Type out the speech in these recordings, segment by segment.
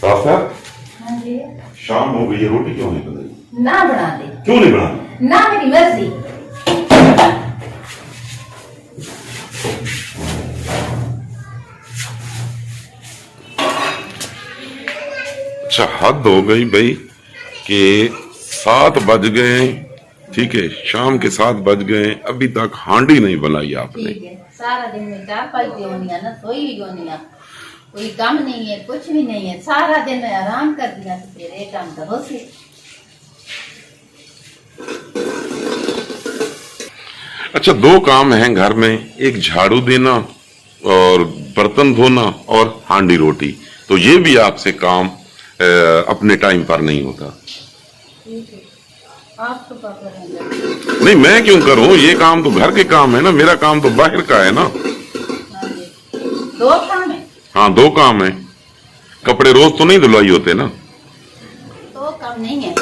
राफिया, हाँ जी। शाम हो गई है, रोटी क्यों नहीं बन रही? ना बना दे। क्यों नहीं बना? ना मेरी मर्जी। अच्छा, हद हो गई भाई कि 7 बज गए, ठीक है, शाम के 7 बज गए, अभी तक हांडी नहीं बनाई आपने। ठीक है, सारा दिन में 4-5 भी होनी है ना, सोई भी होनी है, कोई काम नहीं है, कुछ भी नहीं है, सारा दिन में आराम कर दिया तो फिर एक काम करो से। अच्छा, 2 काम हैं घर में, एक झाड़ू देना और बर्तन धोना और हांडी रोटी, तो ये भी आपसे काम अपने टाइम पर नहीं होता। ठीक है, आप तो क्या करेंगे? नहीं, मैं क्यों करूं, ये काम तो घर के काम है ना, मेरा काम तो बाहर का है ना। हाँ जी, 2 काम है। हाँ, 2 काम है, कपड़े रोज तो नहीं धुलाई होते ना। 2 काम नहीं है,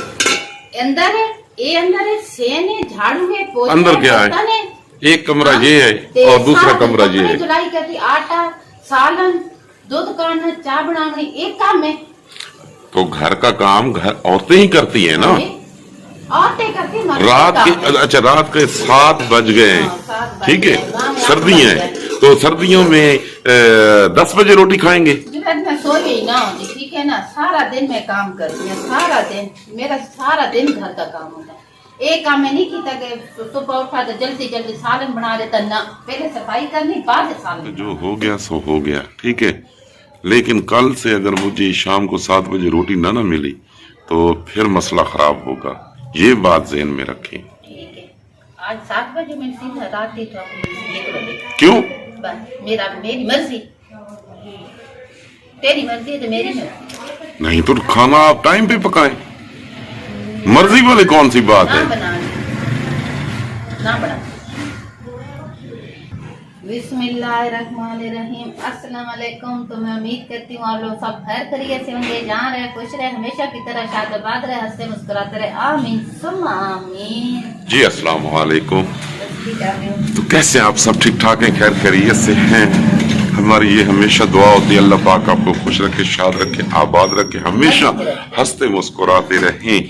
अंदर है, ये अंदर है, सेन है, झाड़ू है, पोछा अंदर है, क्या है? बर्तन है। एक कमरा हाँ, ये है ते और दूसरा सारा दिन कमरा ये कपड़े है। धुलाई करती, आटा, सालन, दूध काढ़ना, चाय बनानी, एक काम है। तो घर का काम घर औरतें ही करती है ना। औरतें करती, मर्द रात काम के, है। अच्छा, रात के 7 बज गए हैं, हाँ, 7 बज ठीक है, गए, गाँव में 8 सर्दियां बज हैं, गए। तो सर्दियों में 10 बजे रोटी खाएंगे। मैं सो गई ना होती, ठीक है ना, सारा दिन मैं काम करती हूँ, सारा दिन मेरा सारा दिन घर का काम होता है। एक काम मैं नहीं किया कि सुबह उठा तो जल्दी जल्दी सालन बना देता, ना, पहले सफाई करनी, बाद सालन। जो हो गया सो हो गया, ठीक है, लेकिन कल से अगर मुझे शाम को 7 बजे रोटी ना मिली तो फिर मसला खराब होगा, ये बात ज़हन में रखें। ठीक है, आज 7 बजे मैं सीधा रात थी तो 1 बजे। क्यों? बस मेरी मर्जी, तेरी मर्जी है तो मेरी मर्जी। नहीं तो खाना आप टाइम पे पकाएं, मर्जी वाली कौन सी बात ना है? बना बिस्मिल्लाहिर्रहमानिर्रहीम, अस्सलाम वालेकुम। तो मैं उम्मीद करती हूँ आप लोग सब खैर खैरियत से होंगे, जहाँ रहे खुश रहे, हमेशा की तरह शादाबाद रहे, हंसते मुस्कुराते रहे, आमीन सुम्मा आमीन। जी, अस्सलाम वालेकुम। बस ठीक है। तो कैसे आप सब ठीक ठाक हैं, खैर खैरियत से हैं? हमारी ये हमेशा दुआ होती है, अल्लाह पाक आपको खुश रखे, शाद रखे, आबाद रखे, हमेशा हंसते मुस्कुराते रहें।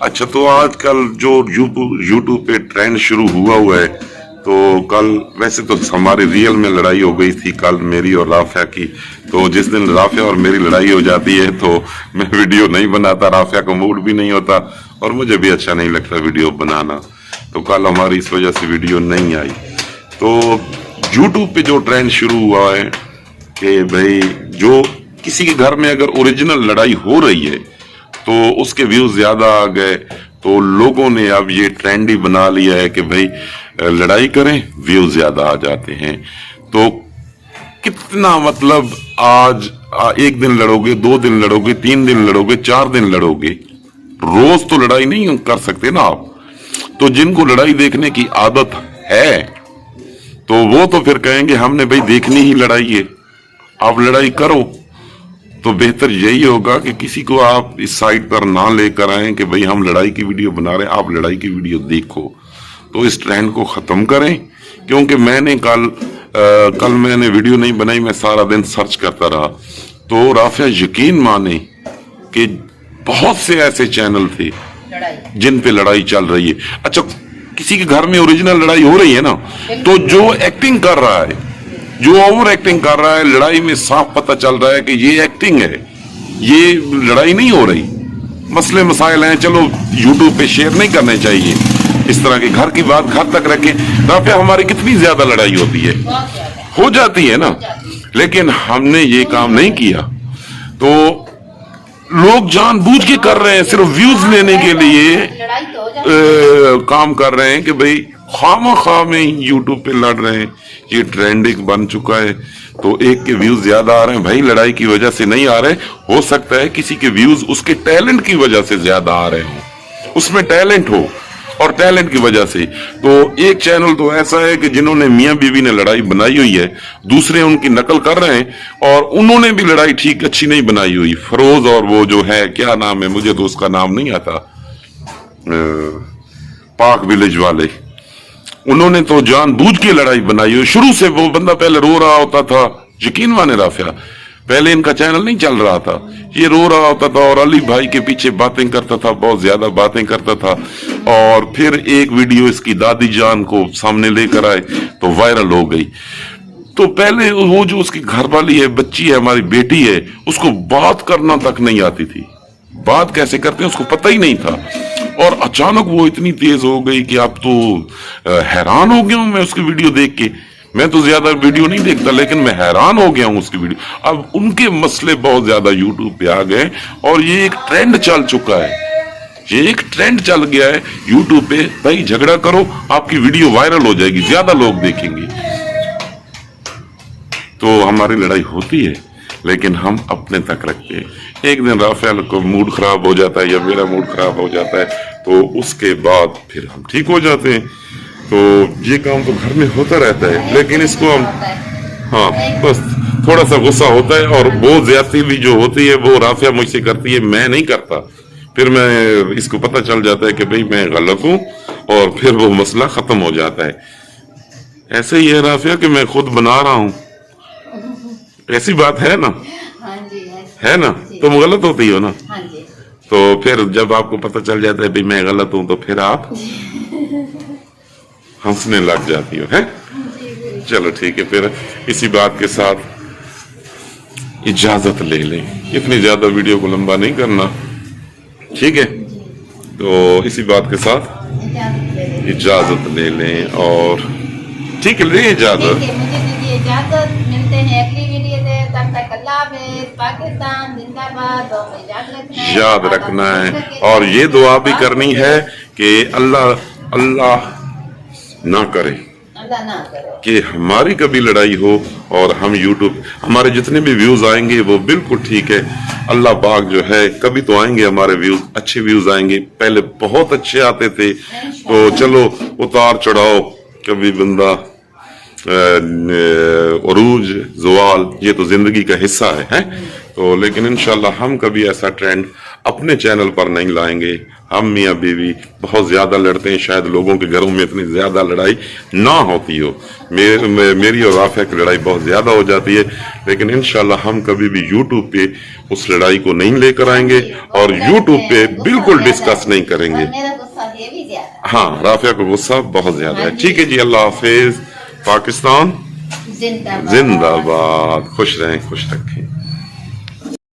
अच्छा, तो आजकल जो यूट्यूब पे ट्रेंड शुरू हुआ है, तो कल वैसे तो हमारी रियल में लड़ाई हो गई थी कल मेरी और राफिया की, तो जिस दिन राफिया और मेरी लड़ाई हो जाती है तो मैं वीडियो नहीं बनाता, राफिया का मूड भी नहीं होता और मुझे भी अच्छा नहीं लगता वीडियो बनाना, तो कल हमारी इस वजह से वीडियो नहीं आई। तो यूट्यूब पे जो ट्रेंड शुरू हुआ है कि भाई जो किसी के घर में अगर ओरिजिनल लड़ाई हो रही है तो उसके व्यूज ज्यादा आ गए, तो लोगों ने अब ये ट्रेंड ही बना लिया है कि भाई लड़ाई करें, व्यूज ज्यादा आ जाते हैं। तो कितना मतलब आज 1 दिन लड़ोगे, 2 दिन लड़ोगे, 3 दिन लड़ोगे, 4 दिन लड़ोगे, रोज तो लड़ाई नहीं कर सकते ना आप। तो जिनको लड़ाई देखने की आदत है तो वो तो फिर कहेंगे हमने भाई देखनी ही लड़ाई है, आप लड़ाई करो। तो बेहतर यही होगा कि किसी को आप इस साइड पर ना लेकर आए कि भाई हम लड़ाई की वीडियो बना रहे हैं, आप लड़ाई की वीडियो देखो। तो इस ट्रेंड को खत्म करें, क्योंकि मैंने कल मैंने वीडियो नहीं बनाई, मैं सारा दिन सर्च करता रहा, तो राफिया यकीन माने कि बहुत से ऐसे चैनल थे जिन पे लड़ाई चल रही है। अच्छा, किसी के घर में ओरिजिनल लड़ाई हो रही है ना, तो जो एक्टिंग कर रहा है, जो ओवर एक्टिंग कर रहा है, लड़ाई में साफ पता चल रहा है कि ये एक्टिंग है, ये लड़ाई नहीं हो रही। मसले मसाइल हैं, चलो यूट्यूब पे शेयर नहीं करने चाहिए, इस तरह की घर की बात घर तक रखें। राफिया, हमारी कितनी ज्यादा लड़ाई होती है, हो जाती है ना, लेकिन हमने ये काम नहीं किया। तो लोग जानबूझ के कर रहे हैं, सिर्फ व्यूज लेने के लिए काम कर रहे हैं कि भाई खामा में यूट्यूब पे लड़ रहे हैं, ये ट्रेंड एक बन चुका है। तो एक के व्यूज ज्यादा आ रहे हैं, भाई लड़ाई की वजह से नहीं आ रहे, हो सकता है किसी के व्यूज उसके टैलेंट की वजह से ज्यादा आ रहे हो, उसमें टैलेंट हो और टैलेंट की वजह से। तो एक चैनल तो ऐसा है कि जिन्होंने मियां बीवी ने लड़ाई बनाई हुई है, दूसरे उनकी नकल कर रहे हैं और उन्होंने भी लड़ाई ठीक अच्छी नहीं बनाई हुई। फरोज और वो जो है, क्या नाम है, मुझे तो उसका नाम नहीं आता, पाक विलेज वाले, उन्होंने तो जानबूझ के लड़ाई बनाई हुई। शुरू से वो बंदा पहले रो रहा होता था, यकीन माने राफिया, पहले इनका चैनल नहीं चल रहा था, ये रो रहा होता था और अली भाई के पीछे बातें करता था, बहुत ज्यादा बातें करता था। और फिर एक वीडियो इसकी दादी जान को सामने लेकर आए तो वायरल हो गई। तो पहले वो जो उसकी घरवाली है, बच्ची है, हमारी बेटी है, उसको बात करना तक नहीं आती थी, बात कैसे करते हैं उसको पता ही नहीं था। और अचानक वो इतनी तेज हो गई कि अब तो हैरान हो गया हूं मैं उसकी वीडियो देख के। मैं तो ज्यादा वीडियो नहीं देखता, लेकिन मैं हैरान हो गया हूं उसकी वीडियो। अब उनके मसले बहुत ज्यादा यूट्यूब पे आ गए और ये एक ट्रेंड चल चुका है, ये एक ट्रेंड चल गया है यूट्यूब पे। भाई झगड़ा करो, आपकी वीडियो वायरल हो जाएगी, ज्यादा लोग देखेंगे। तो हमारी लड़ाई होती है, लेकिन हम अपने तक रखते हैं। एक दिन राफेल को मूड खराब हो जाता है या मेरा मूड खराब हो जाता है, तो उसके बाद फिर हम ठीक हो जाते हैं। तो ये काम तो घर में होता रहता है, लेकिन इसको हम, हाँ बस थोड़ा सा गुस्सा होता है। और वो ज्यादती भी जो होती है वो राफिया मुझसे करती है, मैं नहीं करता। फिर मैं, इसको पता चल जाता है कि भाई मैं गलत हूँ, और फिर वो मसला खत्म हो जाता है। ऐसे ही है राफिया कि मैं खुद बना रहा हूँ, ऐसी बात है ना? हाँ जी, है ना? तुम गलत होती हो ना? हाँ जी। तो फिर जब आपको पता चल जाता है भाई मैं गलत हूं, तो फिर आप हंसने लग जाती हो, है? चलो ठीक है, फिर इसी बात के साथ इजाजत ले लें, इतनी ज्यादा वीडियो को लंबा नहीं करना, ठीक है? तो इसी बात के साथ इजाजत ले लें, और ठीक है, ले इजाजत। मुझे दीजिए इजाजत, मिलते हैं अगली वीडियो से, तब तक अल्लाह हाफ़िज़। पाकिस्तान जिंदाबाद, याद रखना है। और ये दुआ भी करनी है कि अल्लाह ना करे अल्लाह ना करे कि हमारी कभी लड़ाई हो और हम यूट्यूब, हमारे जितने भी व्यूज आएंगे वो बिल्कुल ठीक है। अल्लाह पाक जो है, कभी तो आएंगे हमारे व्यूज, अच्छे व्यूज आएंगे। पहले बहुत अच्छे आते थे, तो चलो उतार चढ़ाओ, कभी बंदा उरूज ज़वाल, ये तो जिंदगी का हिस्सा है? तो लेकिन इंशाल्लाह हम कभी ऐसा ट्रेंड अपने चैनल पर नहीं लाएंगे। हम मियाँ बीवी बहुत ज्यादा लड़ते हैं, शायद लोगों के घरों में इतनी ज्यादा लड़ाई ना होती हो, मेरी और राफिया की लड़ाई बहुत ज्यादा हो जाती है, लेकिन इंशाल्लाह हम कभी भी यूट्यूब पे उस लड़ाई को नहीं लेकर आएंगे और यूट्यूब पे बिल्कुल डिस्कस नहीं करेंगे। मेरा गुस्सा है भी ज्यादा। हाँ, राफिया का गुस्सा बहुत ज्यादा है। ठीक है जी, अल्लाह हाफिज। पाकिस्तान जिंदाबाद। जिंदाबाद। खुश रहें, खुश रखें।